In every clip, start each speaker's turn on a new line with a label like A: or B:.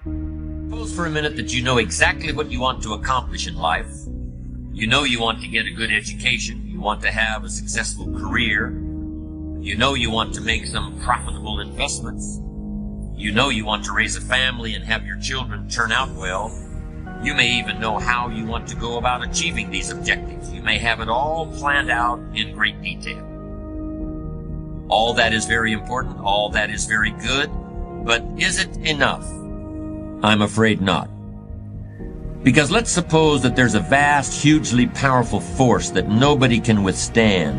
A: Suppose for a minute that you know exactly what you want to accomplish in life. You know you want to get a good education. You want to have a successful career. You know you want to make some profitable investments. You know you want to raise a family and have your children turn out well. You may even know how you want to go about achieving these objectives. You may have it all planned out in great detail. All that is very important. All that is very good. But is it enough? I'm afraid not. Because let's suppose that there's a vast, hugely powerful force that nobody can withstand.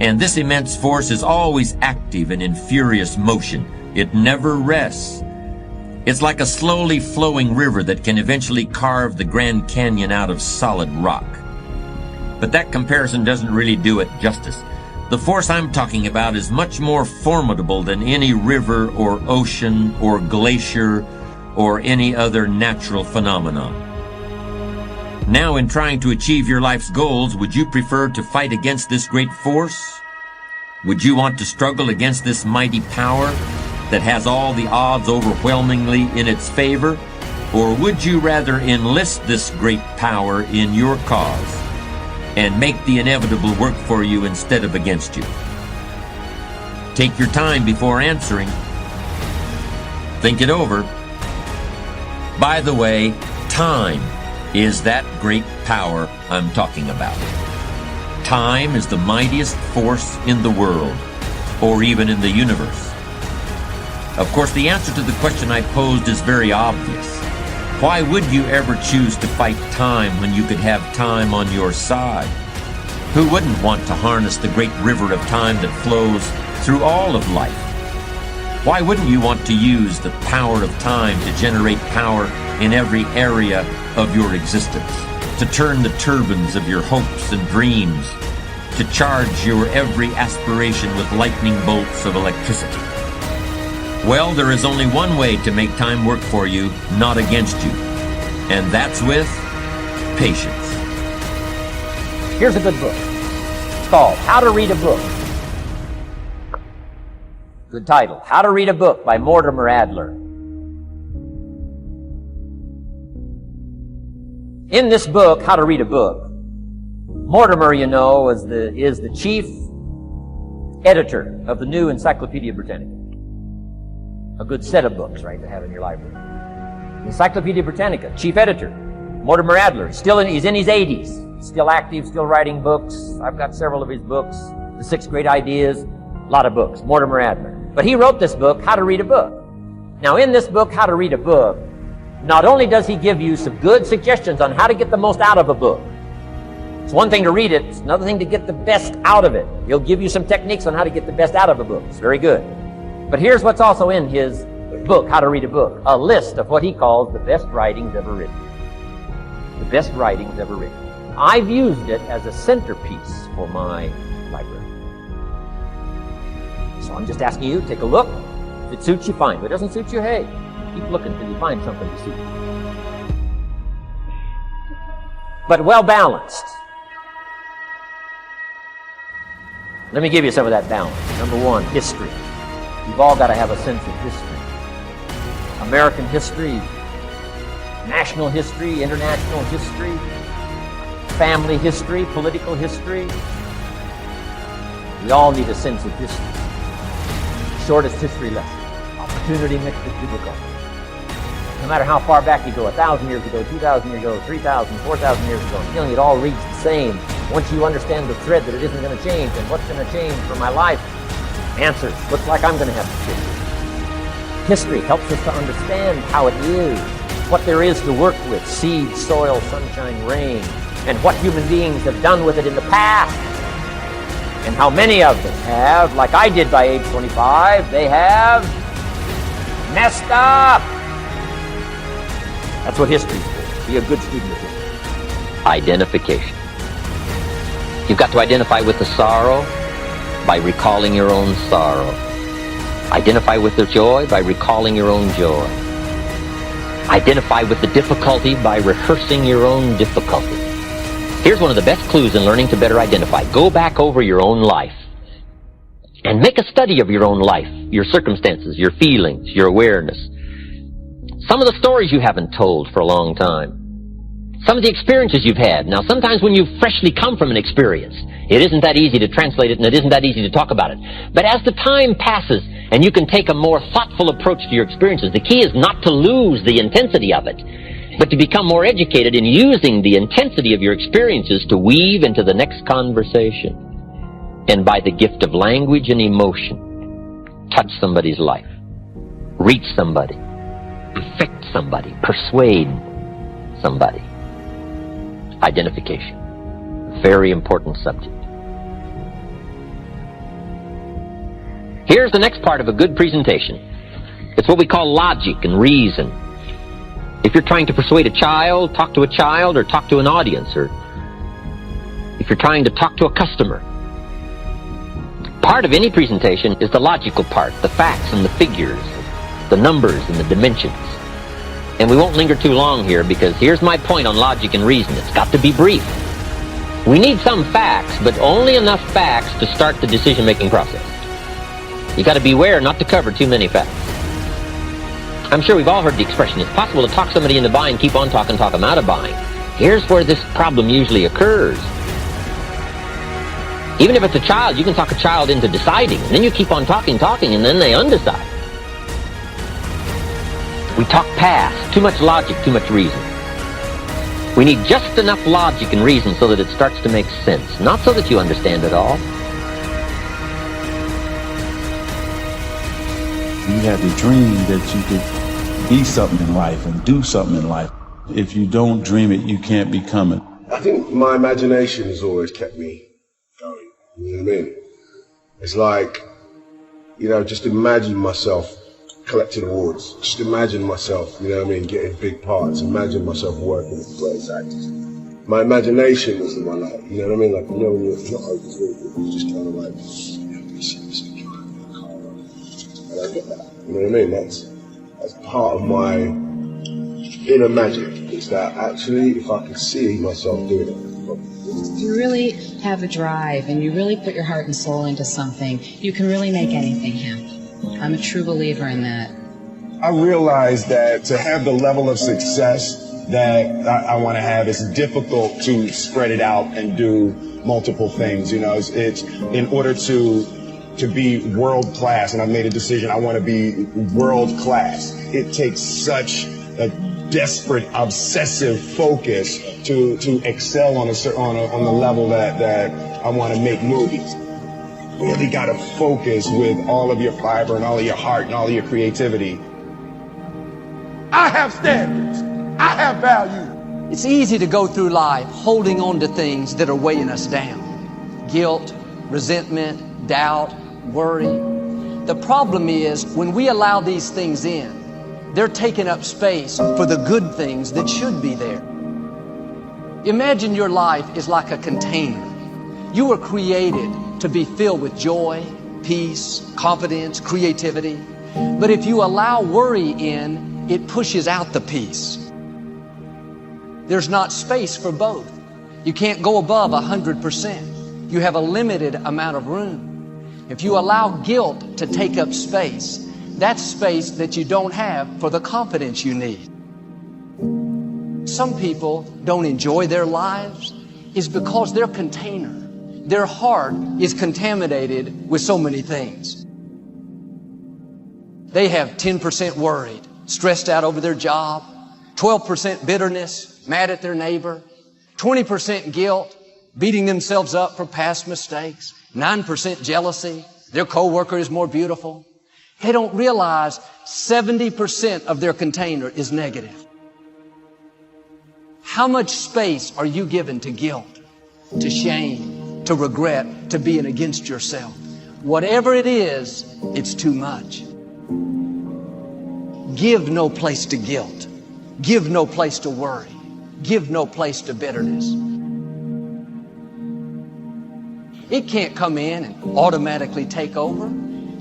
A: And this immense force is always active and in furious motion. It never rests. It's like a slowly flowing river that can eventually carve the Grand Canyon out of solid rock. But that comparison doesn't really do it justice. The force I'm talking about is much more formidable than any river or ocean or glacier or any other natural phenomenon. Now, in trying to achieve your life's goals, would you prefer to fight against this great force? Would you want to struggle against this mighty power that has all the odds overwhelmingly in its favor? Or would you rather enlist this great power in your cause and make the inevitable work for you instead of against you? Take your time before answering. Think it over. By the way, time is that great power I'm talking about. Time is the mightiest force in the world, or even in the universe. Of course, the answer to the question I posed is very obvious. Why would you ever choose to fight time when you could have time on your side? Who wouldn't want to harness the great river of time that flows through all of life? Why wouldn't you want to use the power of time to generate power in every area of your existence, to turn the turbines of your hopes and dreams, to charge your every aspiration with lightning bolts of electricity? Well, there is only one way to make time work for you, not against you, and that's with patience.
B: Here's a good book. It's called How to Read a Book. Good title, How to Read a Book by Mortimer Adler. In this book, How to Read a Book, Mortimer, you know, is the chief editor of the new Encyclopedia Britannica. A good set of books, right, to have in your library. Encyclopedia Britannica, chief editor, Mortimer Adler. He's in his 80s, still active, still writing books. I've got several of his books. The 6 Great Ideas, a lot of books, Mortimer Adler. But he wrote this book, How to Read a Book. Now, in this book, How to Read a Book, not only does he give you some good suggestions on how to get the most out of a book. It's one thing to read it, it's another thing to get the best out of it. He'll give you some techniques on how to get the best out of a book. It's very good. But here's what's also in his book, How to Read a Book, a list of what he calls the best writings ever written. The best writings ever written. I've used it as a centerpiece for my library. So I'm just asking you, take a look. If it suits you, fine. If it doesn't suit you, hey, keep looking till you find something to suit you. But well balanced. Let me give you some of that balance. Number 1, history. You've all got to have a sense of history. American history, national history, international history, family history, political history. We all need a sense of history. Shortest history lesson. Opportunity makes the difficult. No matter how far back you go, 1,000 years ago, 2,000 years ago, 3,000, 4,000 years ago, feeling it all reads the same. Once you understand the thread that it isn't going to change, and what's going to change for my life? Answers. Looks like I'm going to have to change. History helps us to understand how it is, what there is to work with, seed, soil, sunshine, rain, and what human beings have done with it in the past. And how many of them have, like I did by age 25, they have messed up. That's what history is for. Be a good student of history. Identification. You've got to identify with the sorrow by recalling your own sorrow. Identify with the joy by recalling your own joy. Identify with the difficulty by rehearsing your own difficulty. Here's one of the best clues in learning to better identify. Go back over your own life and make a study of your own life, your circumstances, your feelings, your awareness. Some of the stories you haven't told for a long time. Some of the experiences you've had. Now, sometimes when you've freshly come from an experience, it isn't that easy to translate it and it isn't that easy to talk about it. But as the time passes and you can take a more thoughtful approach to your experiences, the key is not to lose the intensity of it, but to become more educated in using the intensity of your experiences to weave into the next conversation. And by the gift of language and emotion, touch somebody's life, reach somebody, affect somebody, persuade somebody. Identification. Very important subject. Here's the next part of a good presentation. It's what we call logic and reason. If you're trying to persuade a child, talk to a child, or talk to an audience, or if you're trying to talk to a customer, part of any presentation is the logical part, the facts and the figures, the numbers and the dimensions. And we won't linger too long here because here's my point on logic and reason. It's got to be brief. We need some facts, but only enough facts to start the decision-making process. You got to beware not to cover too many facts. I'm sure we've all heard the expression, it's possible to talk somebody into buying, keep on talking, talk them out of buying. Here's where this problem usually occurs. Even if it's a child, you can talk a child into deciding, and then you keep on talking, and then they undecide. We talk past, too much logic, too much reason. We need just enough logic and reason so that it starts to make sense, not so that you understand it all.
C: You had the dream that you could be something in life and do something in life. If you don't dream it, you can't become it.
D: I think my imagination has always kept me going. You know what I mean? It's like, you know, just imagine myself collecting awards. Just imagine myself, you know what I mean, getting big parts. Imagine myself working with great actors. My imagination was the one, like, you know what I mean? Like, you know, when you're not overthinking, you're just kind of like, you know, you see this car run. And I get that. You know what I mean? That's part of my inner magic. Is that actually, if I can see myself doing it.
E: If you really have a drive and you really put your heart and soul into something, you can really make anything happen. I'm a true believer in that.
F: I realize that to have the level of success that I want to have, it's difficult to spread it out and do multiple things. You know, it's in order to be world class, and I've made a decision, I want to be world class. It takes such a desperate, obsessive focus to excel on the level that I want to make movies. Really got to focus with all of your fiber and all of your heart and all of your creativity.
G: I have standards. I have value. It's easy to go through life holding on to things that are weighing us down. Guilt, resentment, doubt, worry. The problem is when we allow these things in, they're taking up space for the good things that should be there. Imagine your life is like a container. You were created to be filled with joy, peace, confidence, creativity. But if you allow worry in, it pushes out the peace. There's not space for both. You can't go above 100%. You have a limited amount of room. If you allow guilt to take up space, that's space that you don't have for the confidence you need. Some people don't enjoy their lives is because their container, their heart is contaminated with so many things. They have 10% worried, stressed out over their job, 12% bitterness, mad at their neighbor, 20% guilt, beating themselves up for past mistakes, 9% jealousy, their coworker is more beautiful. They don't realize 70% of their container is negative. How much space are you given to guilt, to shame, to regret, to being against yourself? Whatever it is, it's too much. Give no place to guilt. Give no place to worry. Give no place to bitterness. It can't come in and automatically take over.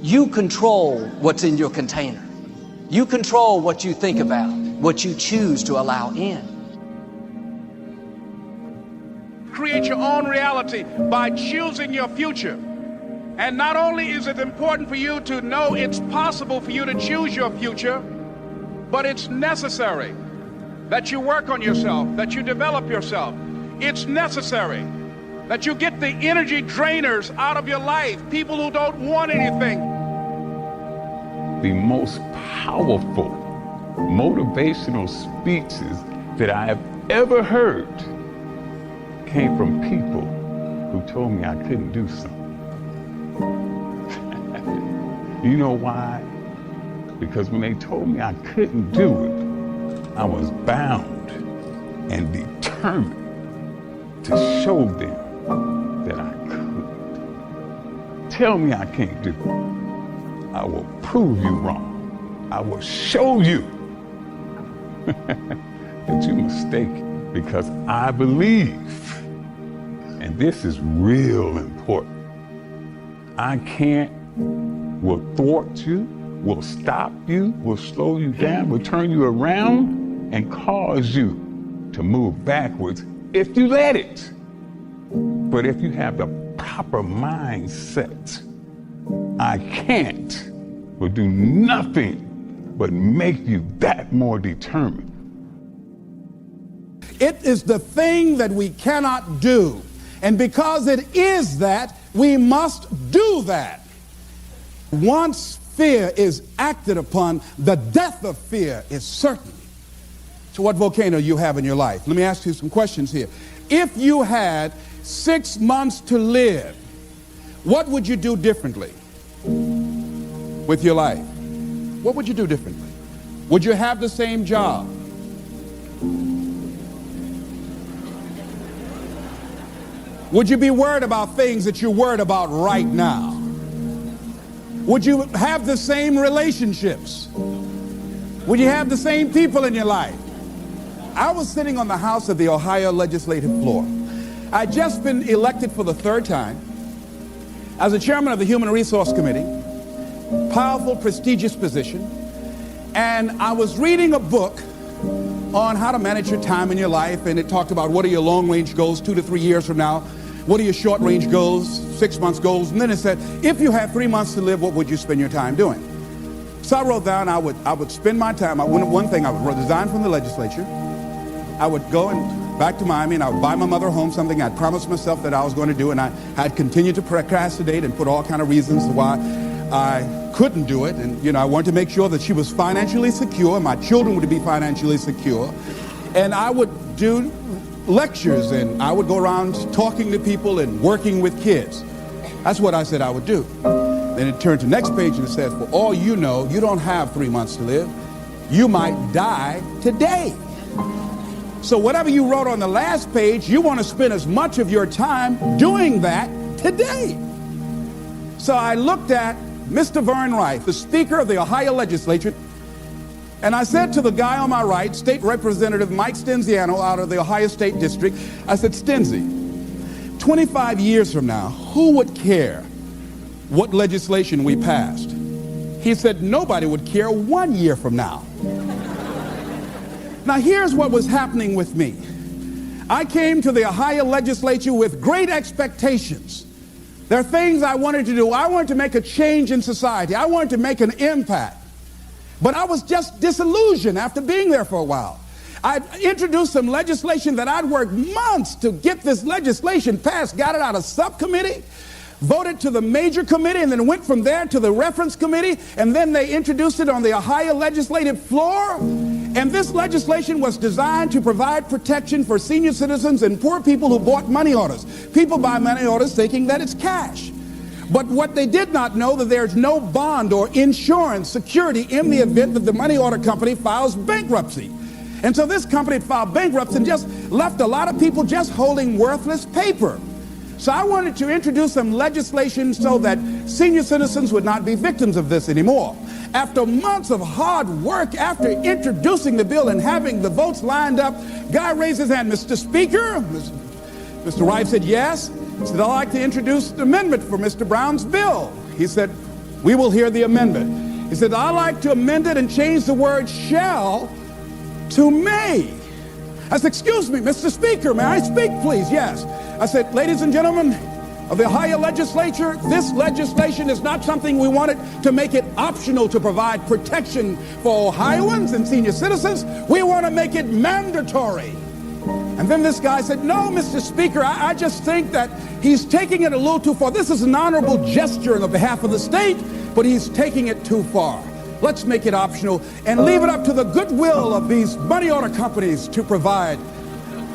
G: You control what's in your container. You control what you think about, what you choose to allow in.
H: Create your own reality by choosing your future. And not only is it important for you to know it's possible for you to choose your future, But it's necessary that you work on yourself, that you develop yourself. It's necessary that you get the energy drainers out of your life, people who don't want anything.
C: The most powerful motivational speeches that I have ever heard came from people who told me I couldn't do something. You know why? Because when they told me I couldn't do it, I was bound and determined to show them that I could. Tell me I can't do it. I will prove you wrong. I will show you that you're mistaken, because I believe, and this is real important, I can't, will thwart you, will stop you, will slow you down, will turn you around and cause you to move backwards if you let it. But if you have the proper mindset, I can't will do nothing but make you that more determined.
I: It is the thing that we cannot do. And because it is that, we must do that. Once fear is acted upon, the death of fear is certain. So what volcano you have in your life? Let me ask you some questions here. If you had 6 months to live, what would you do differently with your life? What would you do differently? Would you have the same job? Would you be worried about things that you're worried about right now? Would you have the same relationships? Would you have the same people in your life? I was sitting on the House of the Ohio legislative floor. I'd just been elected for the 3rd time as the chairman of the Human Resource Committee, powerful, prestigious position, and I was reading a book on how to manage your time in your life, and it talked about what are your long-range goals 2 to 3 years from now, what are your short-range goals, 6 months goals, and then it said, if you had 3 months to live, what would you spend your time doing? So I wrote down I would spend my time, one thing, I would resign from the legislature, I would go and back to Miami, and I would buy my mother home, something I'd promised myself that I was going to do, and I had continued to procrastinate and put all kind of reasons why I couldn't do it. And, you know, I wanted to make sure that she was financially secure, my children would be financially secure, and I would do lectures, and I would go around talking to people and working with kids. That's what I said I would do. Then it turned to the next page, and it says, for all you know, you don't have 3 months to live. You might die today. So whatever you wrote on the last page, you want to spend as much of your time doing that today. So I looked at Mr. Vern Rife, the Speaker of the Ohio Legislature, and I said to the guy on my right, State Representative Mike Stenziano out of the Ohio State District, I said, Stenzi, 25 years from now, who would care what legislation we passed? He said, nobody would care 1 year from now. Now here's what was happening with me. I came to the Ohio legislature with great expectations. There are things I wanted to do. I wanted to make a change in society. I wanted to make an impact. But I was just disillusioned after being there for a while. I introduced some legislation that I'd worked months to get this legislation passed, got it out of subcommittee, voted to the major committee, and then went from there to the reference committee, and then they introduced it on the Ohio legislative floor. And this legislation was designed to provide protection for senior citizens and poor people who bought money orders. People buy money orders thinking that it's cash. But what they did not know, that there's no bond or insurance security in the event that the money order company files bankruptcy. And so this company filed bankruptcy and just left a lot of people just holding worthless paper. So I wanted to introduce some legislation so that senior citizens would not be victims of this anymore. After months of hard work, after introducing the bill and having the votes lined up, guy raised his hand, Mr. Speaker. Mr. Rife said yes. He said, I'd like to introduce an amendment for Mr. Brown's bill. He said, we will hear the amendment. He said, I'd like to amend it and change the word shall to may. I said, excuse me, Mr. Speaker, may I speak, please? Yes. I said, ladies and gentlemen, of the Ohio legislature, this legislation is not something we wanted to make it optional to provide protection for Ohioans and senior citizens. We want to make it mandatory. And then this guy said, no, Mr. Speaker, I just think that he's taking it a little too far. This is an honorable gesture on behalf of the state, but he's taking it too far. Let's make it optional and leave it up to the goodwill of these money order companies to provide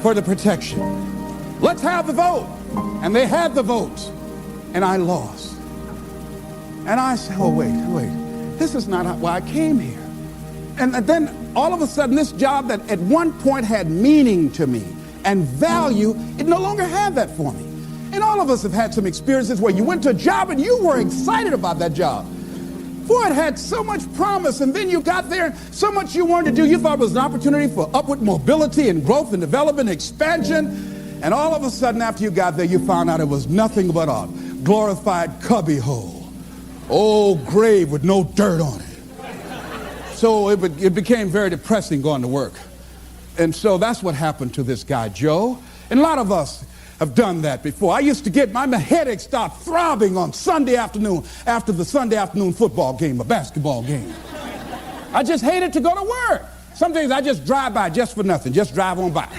I: for the protection. Let's have the vote. And they had the votes, and I lost. And I said, oh, wait, this is not why I came here. And then all of a sudden, this job that at one point had meaning to me and value, it no longer had that for me. And all of us have had some experiences where you went to a job and you were excited about that job. Boy, it had so much promise, and then you got there, and so much you wanted to do. You thought it was an opportunity for upward mobility and growth and development and expansion. And all of a sudden, after you got there, you found out it was nothing but a glorified cubbyhole. Old grave with no dirt on it. So it became very depressing going to work. And so that's what happened to this guy, Joe. And a lot of us have done that before. I used to get my headache start throbbing on Sunday afternoon after the Sunday afternoon football game, a basketball game. I just hated to go to work. Some days I just drive by just for nothing, just drive on by.